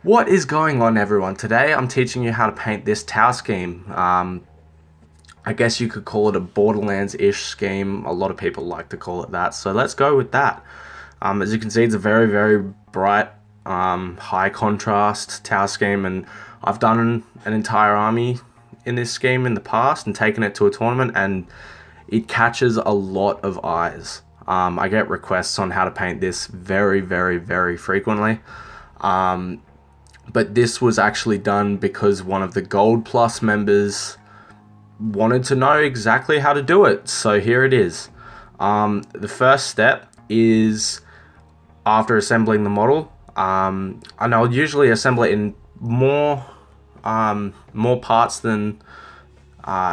What is going on, everyone? Today I'm teaching you how to paint this tower scheme. I guess you could call it a Borderlands-ish scheme. A lot of people like to call it that, so let's go with that. As you can see, it's a very, very bright, high contrast tower scheme, and I've done an entire army in this scheme in the past and taken it to a tournament, and it catches a lot of eyes. I get requests on how to paint this very, very, very frequently. But this was actually done because one of the Gold Plus members wanted to know exactly how to do it. So here it is. The first step is after assembling the model, and I'll usually assemble it in more parts than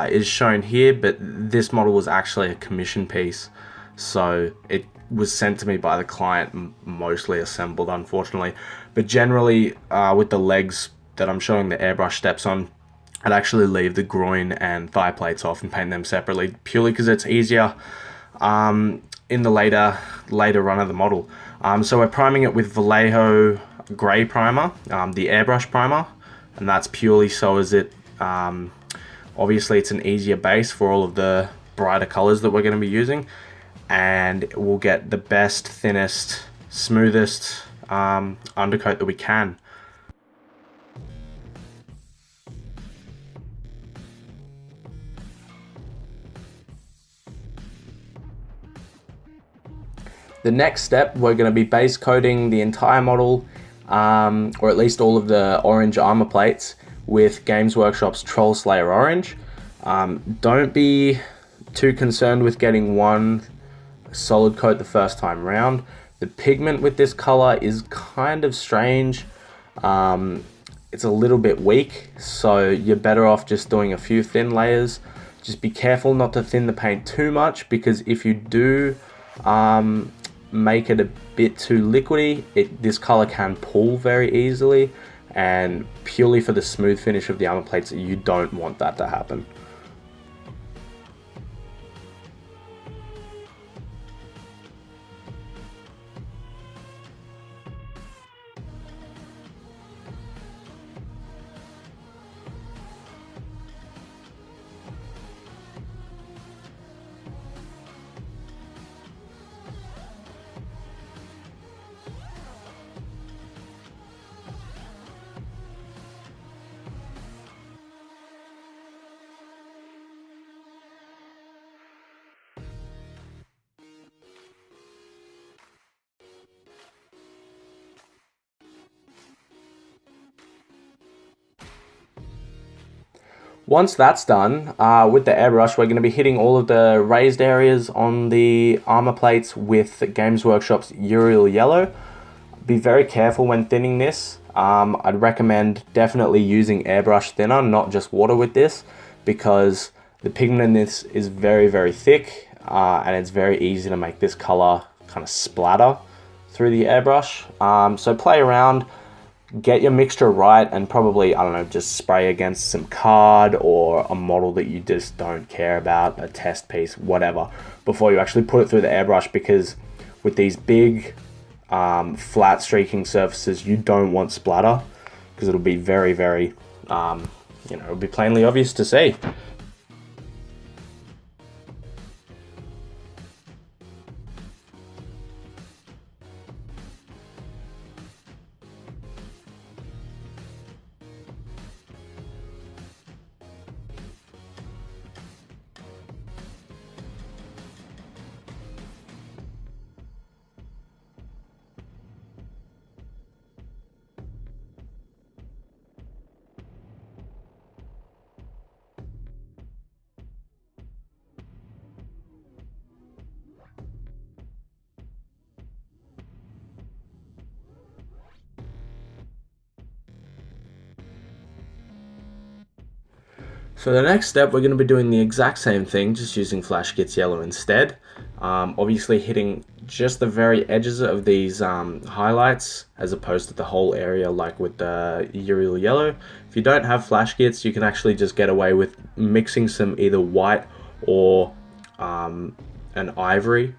is shown here, but this model was actually a commission piece, so it was sent to me by the client, mostly assembled, unfortunately. But generally, with the legs that I'm showing the airbrush steps on, I'd actually leave the groin and thigh plates off and paint them separately, purely because it's easier in the later run of the model. So we're priming it with Vallejo Grey Primer, the airbrush primer, and that's purely so as it, obviously it's an easier base for all of the brighter colors that we're going to be using, and we'll get the best, thinnest, smoothest undercoat that we can. The next step, we're going to be base coating the entire model, or at least all of the orange armor plates, with Games Workshop's Troll Slayer Orange. Don't be too concerned with getting one solid coat the first time round. The pigment with this color is kind of strange. It's a little bit weak, so you're better off just doing a few thin layers. Just be careful not to thin the paint too much, because if you do make it a bit too liquidy, this color can pull very easily, and purely for the smooth finish of the armor plates, you don't want that to happen. Once that's done, with the airbrush, we're going to be hitting all of the raised areas on the armor plates with Games Workshop's Uriel Yellow. Be very careful when thinning this. I'd recommend definitely using airbrush thinner, not just water with this, because the pigment in this is very, very thick, and it's very easy to make this color kind of splatter through the airbrush. So play around, get your mixture right, and probably, I don't know, just spray against some card or a model that you just don't care about, a test piece, whatever, before you actually put it through the airbrush, because with these big flat streaking surfaces, you don't want splatter, because it'll be very, very, it'll be plainly obvious to see. So the next step, we're going to be doing the exact same thing, just using Flash Gits Yellow instead. Obviously hitting just the very edges of these highlights, as opposed to the whole area like with the Uriel Yellow. If you don't have Flash Gits, you can actually just get away with mixing some either white or an ivory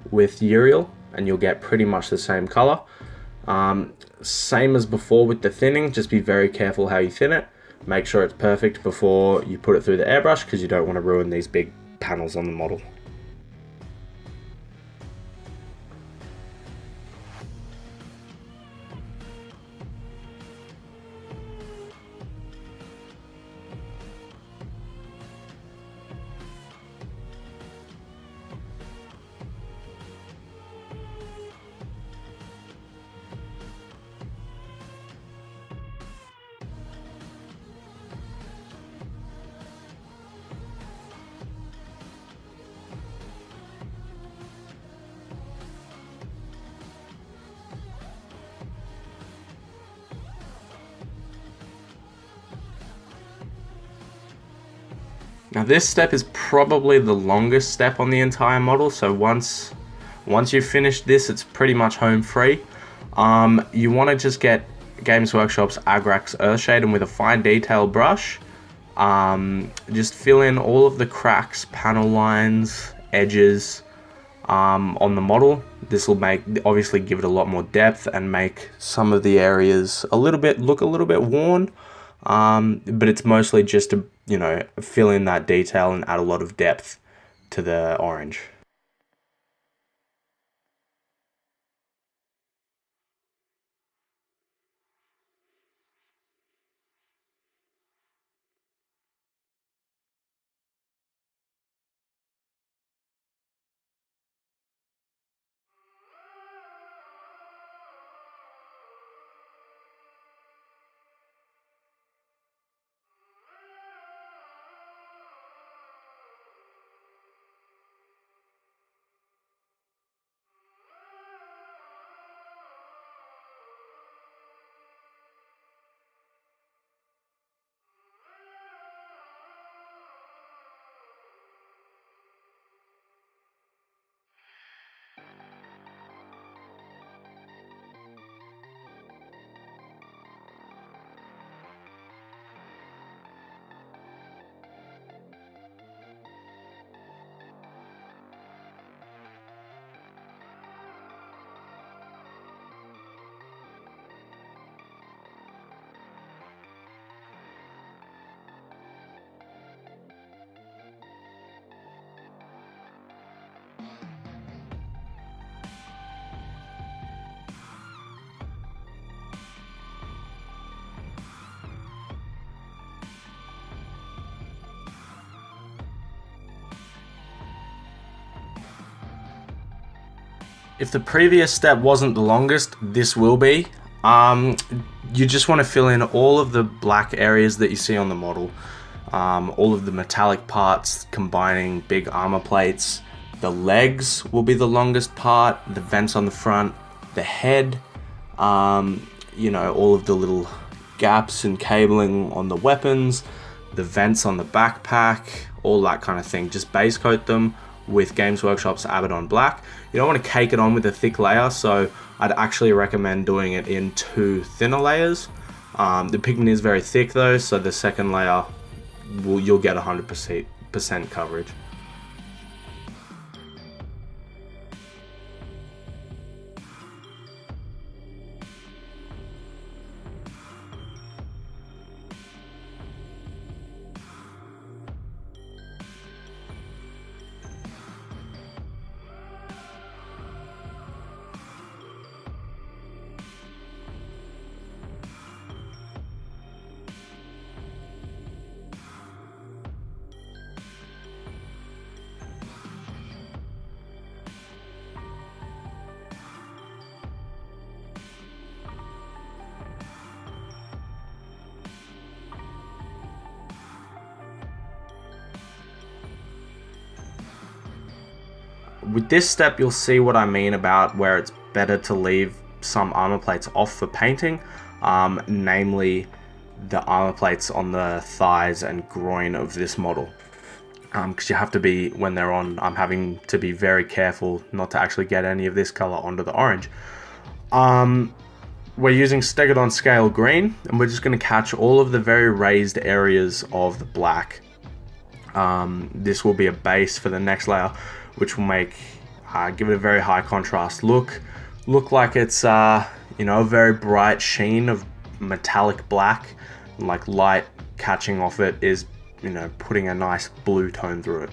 with Uriel, and you'll get pretty much the same color. Same as before with the thinning, just be very careful how you thin it. Make sure it's perfect before you put it through the airbrush, because you don't want to ruin these big panels on the model. Now this step is probably the longest step on the entire model, so once you've finished this, it's pretty much home free. You want to just get Games Workshop's Agrax Earthshade, and with a fine detail brush, just fill in all of the cracks, panel lines, edges on the model. This will obviously give it a lot more depth and make some of the areas look a little bit worn. But it's mostly just to, fill in that detail and add a lot of depth to the orange. If the previous step wasn't the longest, this will be. You just want to fill in all of the black areas that you see on the model, all of the metallic parts combining big armor plates. The legs will be the longest part, the vents on the front, the head, all of the little gaps and cabling on the weapons, the vents on the backpack, all that kind of thing. Just base coat them with Games Workshop's Abaddon Black. You don't want to cake it on with a thick layer, so I'd actually recommend doing it in 2 thinner layers. The pigment is very thick though, so the second layer you'll get 100% coverage. With this step, you'll see what I mean about where it's better to leave some armor plates off for painting, namely the armor plates on the thighs and groin of this model. Because you have to be, when they're on, I'm having to be very careful not to actually get any of this color onto the orange. We're using Stegodon Scale Green, and we're just going to catch all of the very raised areas of the black. This will be a base for the next layer, which will make give it a very high contrast look like it's you know, a very bright sheen of metallic black, like light catching off it is, you know, putting a nice blue tone through it.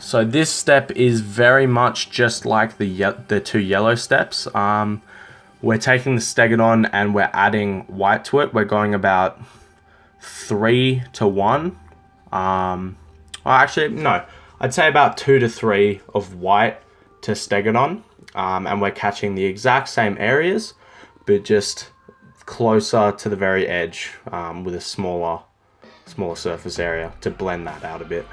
So this step is very much just like the two yellow steps. We're taking the Stegodon and we're adding white to it. We're going about 3 to 1. Well, actually, no. I'd say about 2 to 3 of white to Stegodon. And we're catching the exact same areas, but just closer to the very edge with a smaller surface area to blend that out a bit.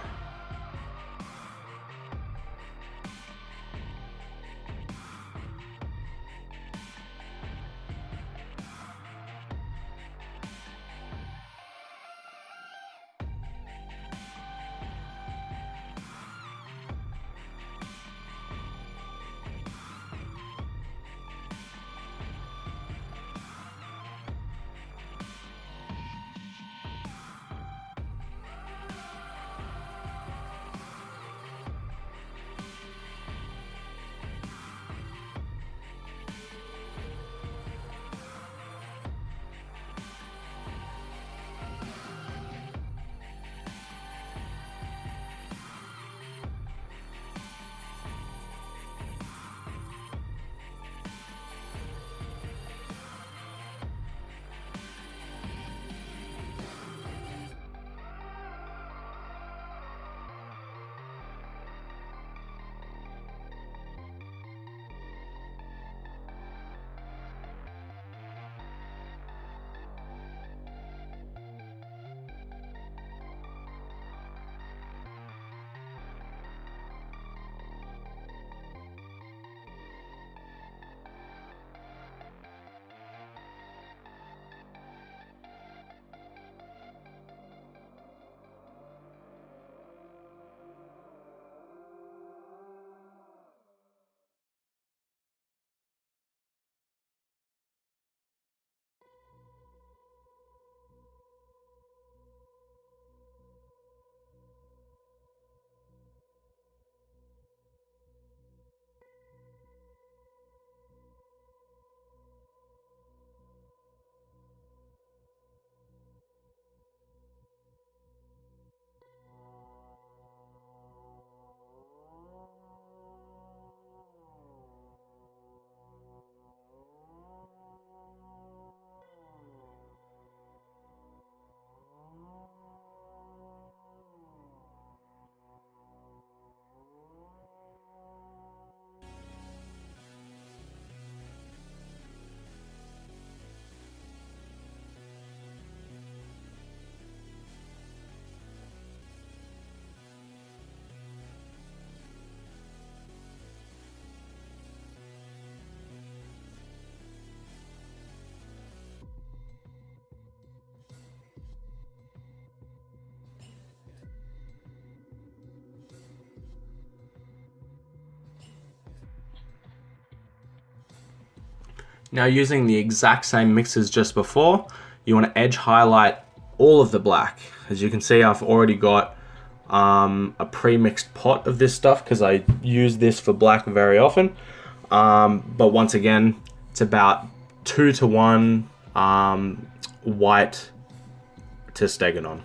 Now, using the exact same mix as just before, you want to edge highlight all of the black. As you can see, I've already got a pre-mixed pot of this stuff because I use this for black very often. But once again, it's about 2 to 1 white to Stegodon.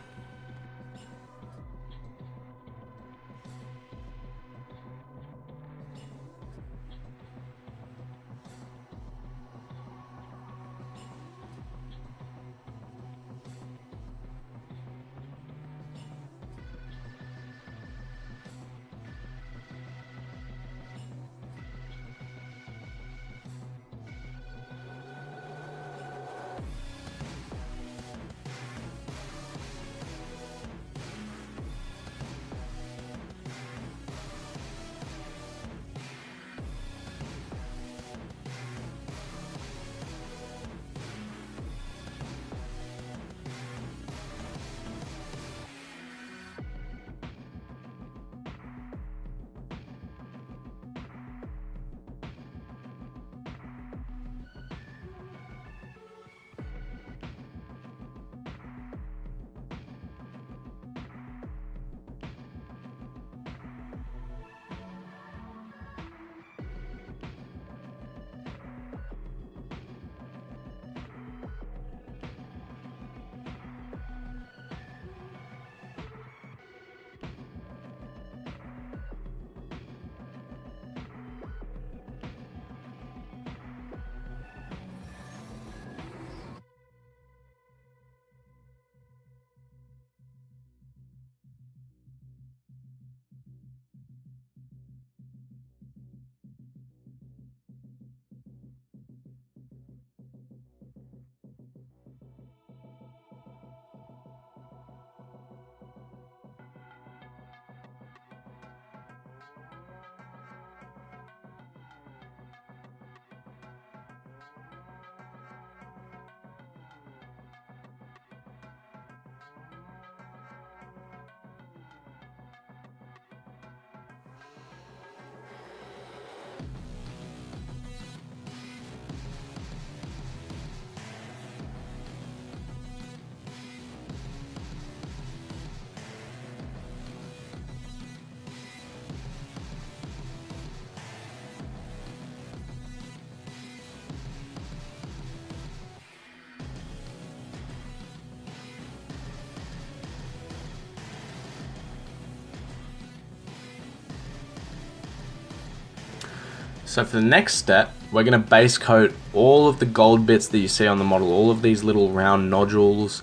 So for the next step, we're going to base coat all of the gold bits that you see on the model, all of these little round nodules.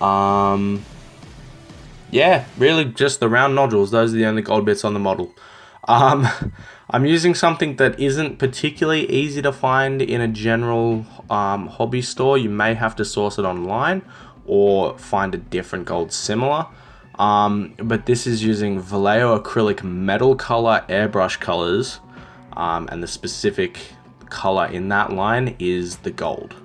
Yeah, really just the round nodules. Those are the only gold bits on the model. I'm using something that isn't particularly easy to find in a general hobby store. You may have to source it online or find a different gold similar. But this is using Vallejo acrylic metal color airbrush colors, and the specific color in that line is the gold.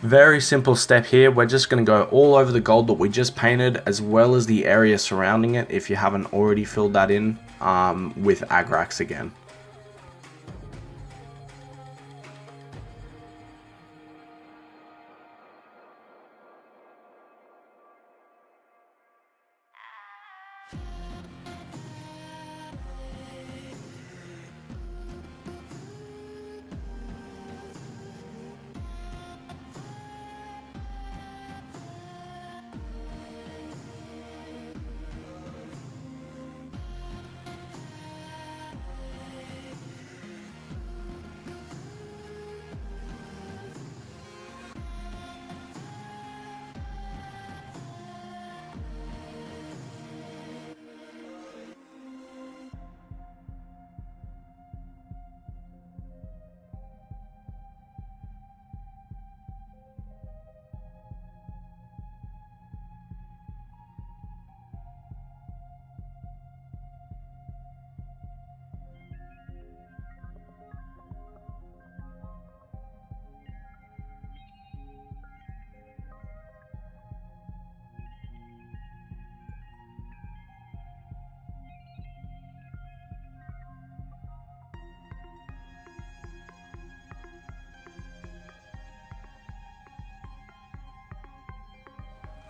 Very simple step here. We're just going to go all over the gold that we just painted, as well as the area surrounding it, if you haven't already filled that in, with Agrax again.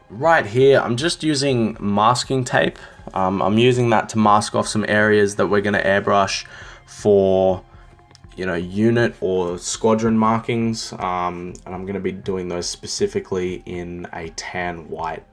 right here, I'm just using masking tape. I'm using that to mask off some areas that we're going to airbrush for, you know, unit or squadron markings. And I'm going to be doing those specifically in a tan white.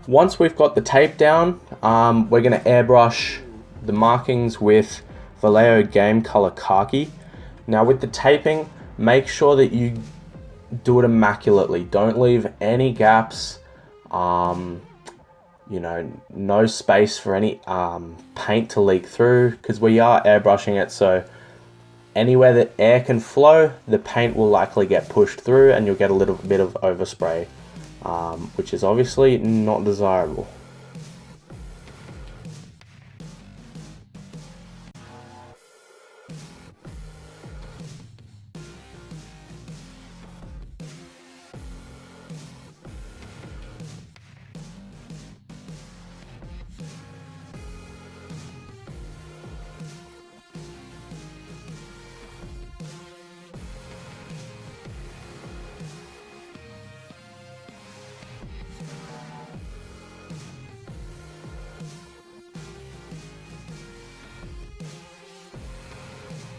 Once we've got the tape down, we're going to airbrush the markings with Vallejo Game Color Khaki. Now with the taping, make sure that you do it immaculately. Don't leave any gaps, you know, no space for any paint to leak through, because we are airbrushing it, so anywhere that air can flow, the paint will likely get pushed through and you'll get a little bit of overspray, which is obviously not desirable.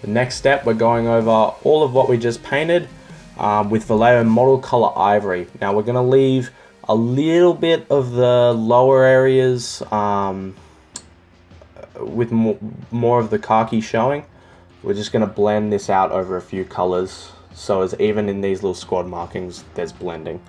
The next step, we're going over all of what we just painted with Vallejo Model Color Ivory. Now we're going to leave a little bit of the lower areas with more of the khaki showing. We're just going to blend this out over a few colors, so as even in these little squad markings, there's blending.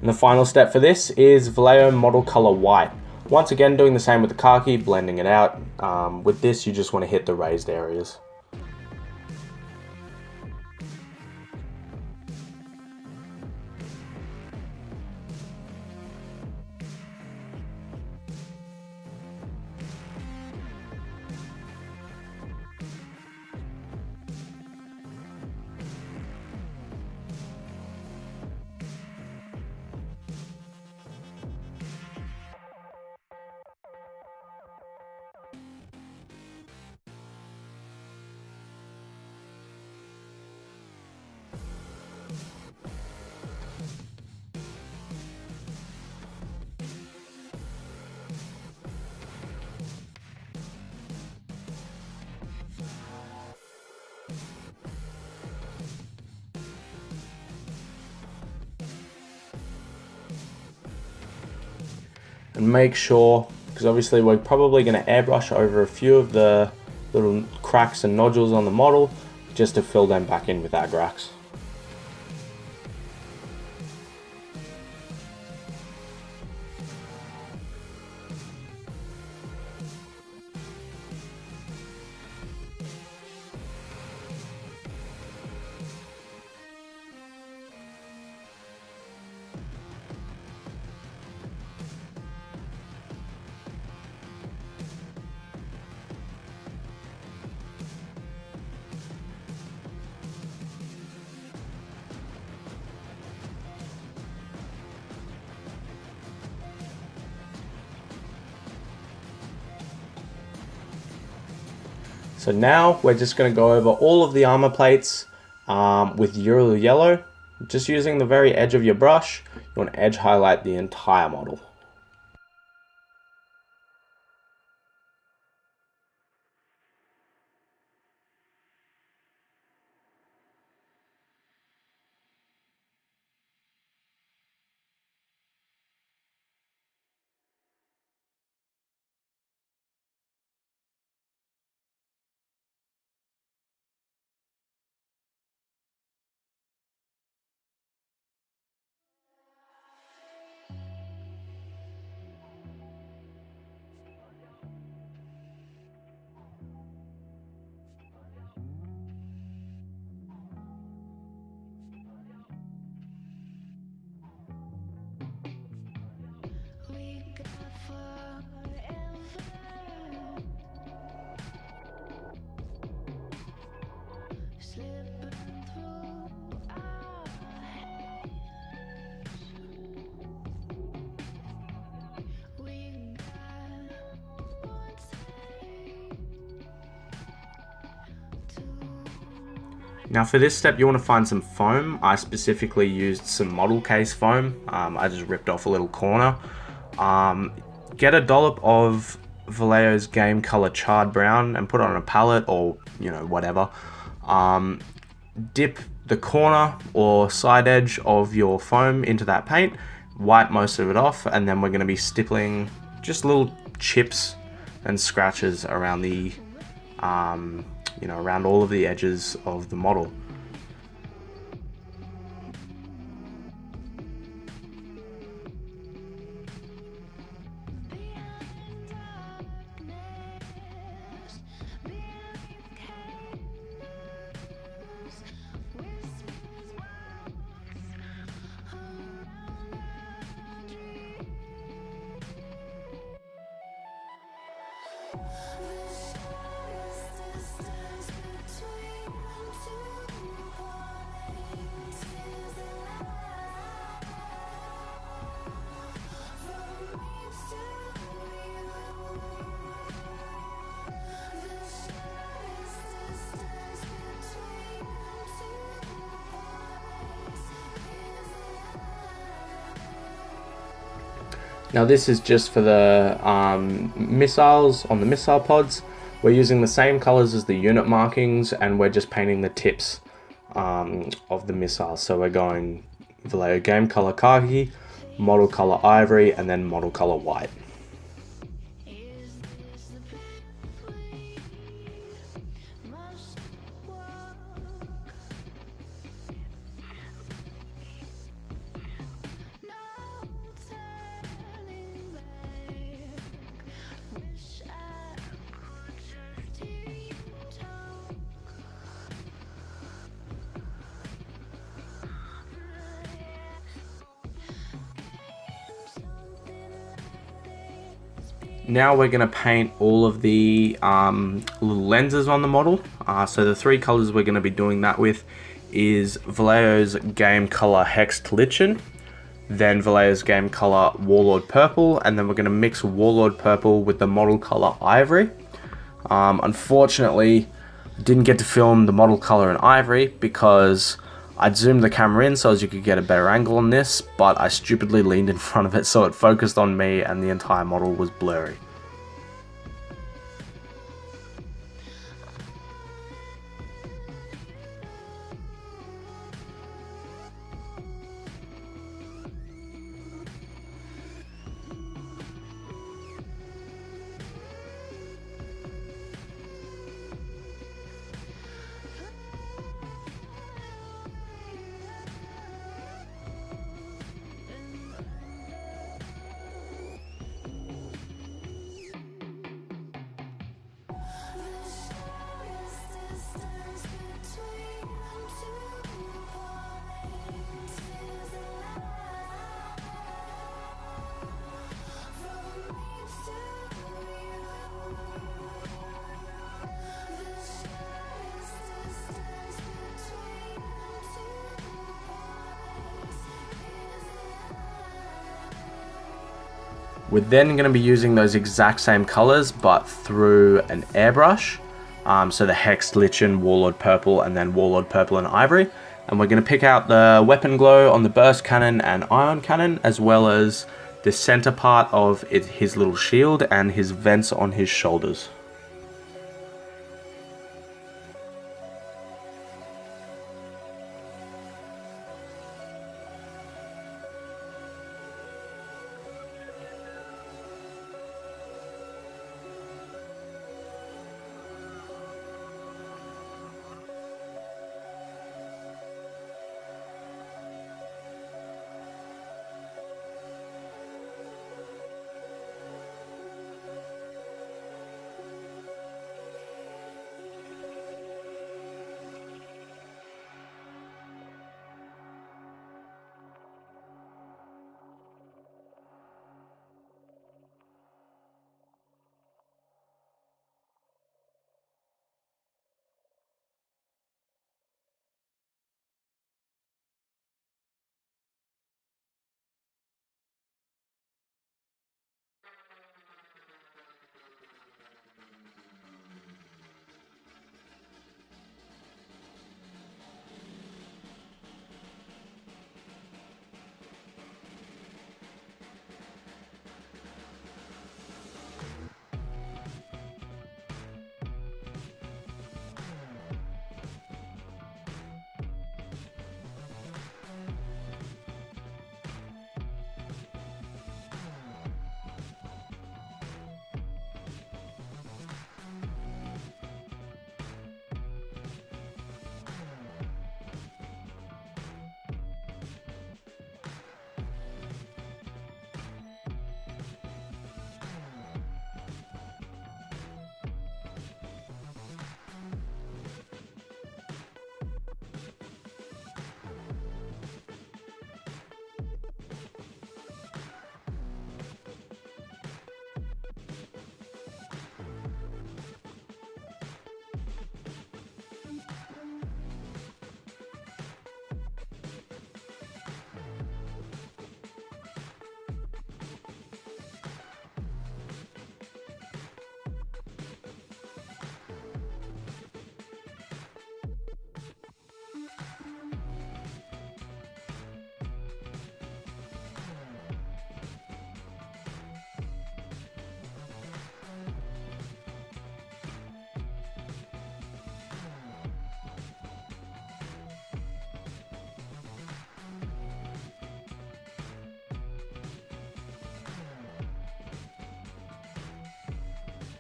And the final step for this is Vallejo Model Color White. Once again, doing the same with the khaki, blending it out. With this, you just want to hit the raised areas. and make sure, because obviously we're probably going to airbrush over a few of the little cracks and nodules on the model, just to fill them back in with Agrax. So now we're just going to go over all of the armor plates with Ural Yellow. Just using the very edge of your brush, you want to edge highlight the entire model. Now for this step, you want to find some foam. I specifically used some model case foam. I just ripped off a little corner. Get a dollop of Vallejo's Game Color Charred Brown and put it on a palette, or whatever. Dip the corner or side edge of your foam into that paint, wipe most of it off, and then we're going to be stippling just little chips and scratches around the around all of the edges of the model. Now this is just for the missiles on the missile pods. We're using the same colors as the unit markings, and we're just painting the tips of the missiles. So we're going Vallejo Game Color Khaki, Model Color Ivory, and then Model Color White. Now we're going to paint all of the little lenses on the model. So the three colors we're going to be doing that with is Vallejo's Game Color Hexed Lichen, then Vallejo's Game Color Warlord Purple, and then we're going to mix Warlord Purple with the model color Ivory. Unfortunately, didn't get to film the model color in Ivory because I'd zoomed the camera in so as you could get a better angle on this, but I stupidly leaned in front of it so it focused on me and the entire model was blurry. We're then going to be using those exact same colors, but through an airbrush. So the Hexed Lichen, Warlord Purple, and then Warlord Purple and Ivory. And we're going to pick out the weapon glow on the burst cannon and ion cannon, as well as the center part of his little shield and his vents on his shoulders.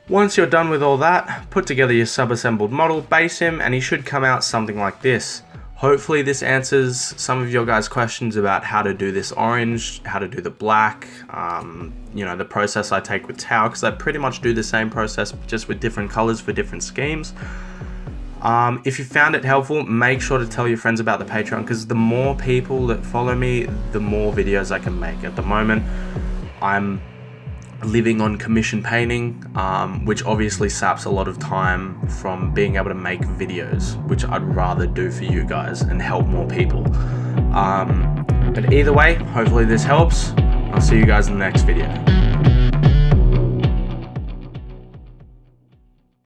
Once you're done with all that, put together your sub-assembled model, base him, and he should come out something like this. Hopefully this answers some of your guys' questions about how to do this orange, how to do the black, you know, the process I take with Tau, because I pretty much do the same process just with different colors for different schemes. If you found it helpful, make sure to tell your friends about the Patreon, because the more people that follow me, the more videos I can make. At the moment, I'm living on commission painting, which obviously saps a lot of time from being able to make videos, which I'd rather do for you guys and help more people. But either way, hopefully this helps. I'll see you guys in the next video.